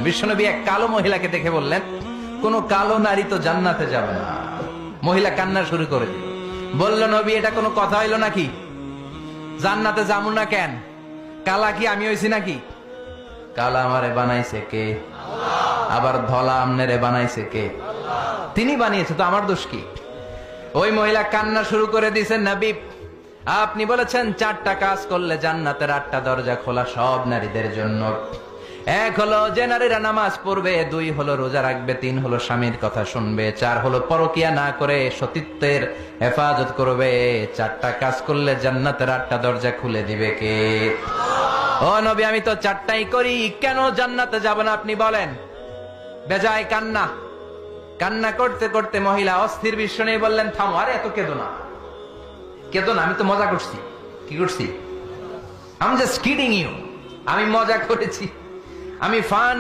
বিশ্বনবী এক কালো মহিলাকে দেখে বললেন, কোন কালো নারী তো জান্নাতে যাবে না। মহিলা কান্না শুরু করে দিল, বলল, নবী এটা কোনো কথা হইল নাকি? জান্নাতে যাবো না কেন? কালা কি আমি হইছি নাকি? কালা আমারে বানাইছে কে? আবার ধলা আমনেরে বানাইছে কে? তিনি বানিয়েছে, তো আমার দোষ কি? ওই মহিলা কান্না শুরু করে দিয়েছেন, নবী আপনি বলেছেন 4টা কাজ করলে জান্নাতের 8টা দরজা খোলা সব নারীদের জন্য। 1 হলো যে নারীরা নামাজ পড়বে, 2 হলো রোজা রাখবে, 3 হলো স্বামীর কথা শুনবে, 4 হলো পরকিয়া না করে সতীত্বের হেফাজত করবে। 4টা কাজ করলে জান্নাতের 8টা দরজা খুলে দিবে কে? ও নবী আমি তো 4টাই করি, কেন জান্নাতে যাব না আপনি বলেন? বেজায় কান্না। কান্না করতে করতে মহিলা অস্থির। বিশ্ব নেই বললেন, থামো, আরে এত কেঁদো না, কেঁদো না, আমি তো মজা করছি। কি করছি? I am just kidding you. আমি মজা করেছি, আমি ফান